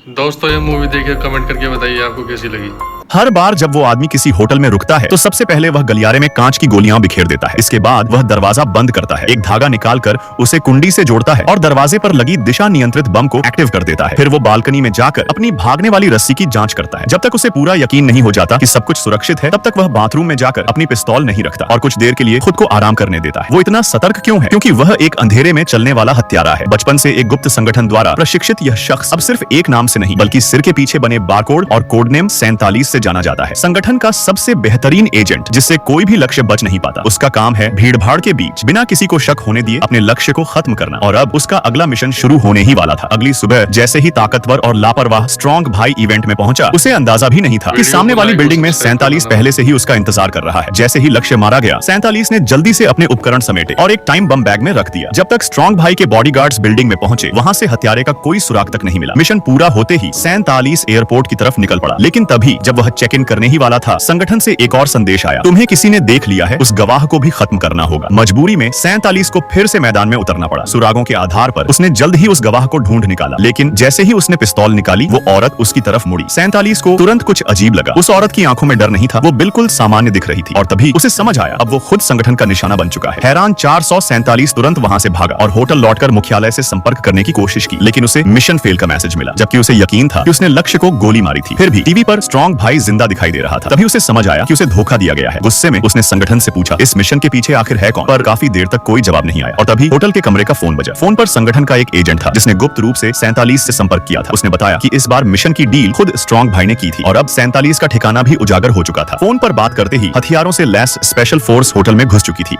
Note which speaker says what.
Speaker 1: दोस्तों ये मूवी देखिए, कमेंट करके बताइए आपको कैसी लगी।
Speaker 2: हर बार जब वो आदमी किसी होटल में रुकता है तो सबसे पहले वह गलियारे में कांच की गोलियां बिखेर देता है। इसके बाद वह दरवाजा बंद करता है, एक धागा निकालकर उसे कुंडी से जोड़ता है और दरवाजे पर लगी दिशा नियंत्रित बम को एक्टिव कर देता है। फिर वो बालकनी में जाकर अपनी भागने वाली रस्सी की जांच करता है। जब तक उसे पूरा यकीन नहीं हो जाता कि सब कुछ सुरक्षित है, तब तक वह बाथरूम में जाकर अपनी पिस्तौल नहीं रखता और कुछ देर के लिए खुद को आराम करने देता है। वो इतना सतर्क क्यों है? क्योंकि वह एक अंधेरे में चलने वाला हत्यारा है। बचपन से एक गुप्त संगठन द्वारा प्रशिक्षित यह शख्स अब सिर्फ एक नाम से नहीं बल्कि सिर के पीछे बने बारकोड और कोड नेम 47 से जाना जाता है। संगठन का सबसे बेहतरीन एजेंट, जिससे कोई भी लक्ष्य बच नहीं पाता। उसका काम है भीड़ भाड़ के बीच बिना किसी को शक होने दिए अपने लक्ष्य को खत्म करना। और अब उसका अगला मिशन शुरू होने ही वाला था। अगली सुबह जैसे ही ताकतवर और लापरवाह स्ट्रॉन्ग भाई इवेंट में पहुंचा, उसे अंदाजा भी नहीं था कि सामने वाली बिल्डिंग में 47 पहले से ही उसका इंतजार कर रहा है। जैसे ही लक्ष्य मारा गया, 47 ने जल्दी से अपने उपकरण समेटे और एक टाइम बम बैग में रख दिया। जब तक स्ट्रॉन्ग भाई के बॉडीगार्ड्स बिल्डिंग में पहुंचे, वहां से हत्यारे का कोई सुराग तक नहीं मिला। मिशन पूरा होते ही 47 एयरपोर्ट की तरफ निकल पड़ा। लेकिन तभी जब वह चेक इन करने ही वाला था, संगठन से एक और संदेश आया। तुम्हें किसी ने देख लिया है, उस गवाह को भी खत्म करना होगा। मजबूरी में 47 को फिर से मैदान में उतरना पड़ा। सुरागों के आधार पर उसने जल्द ही उस गवाह को ढूंढ निकाला। लेकिन जैसे ही उसने पिस्तौल निकाली, वो औरत उसकी तरफ मुड़ी। 47 को तुरंत कुछ अजीब लगा। उस औरत की आंखों में डर नहीं था, वो बिल्कुल सामान्य दिख रही थी। और तभी उसे समझ आया, अब वो खुद संगठन का निशाना बन चुका है। हैरान 447 तुरंत वहां से भागा और होटल लौटकर मुख्यालय से संपर्क करने की कोशिश की। लेकिन उसे मिशन फेल का मैसेज मिला, जबकि उसे यकीन था कि उसने लक्ष्य को गोली मारी थी। फिर भी टीवी पर स्ट्रॉन्ग भाई जिंदा दिखाई दे रहा था। तभी उसे समझ आया कि उसे धोखा दिया गया है। गुस्से में उसने संगठन से पूछा, इस मिशन के पीछे आखिर है कौन? पर काफी देर तक कोई जवाब नहीं आया। और तभी होटल के कमरे का फोन बजा। फोन पर संगठन का एक एजेंट था, जिसने गुप्त रूप से 47 से संपर्क किया था। उसने बताया कि इस बार मिशन की डील खुद स्ट्रॉन्ग भाई ने की थी और अब 47 का ठिकाना भी उजागर हो चुका था। फोन पर बात करते ही हथियारों से लैस स्पेशल फोर्स होटल में घुस चुकी थी।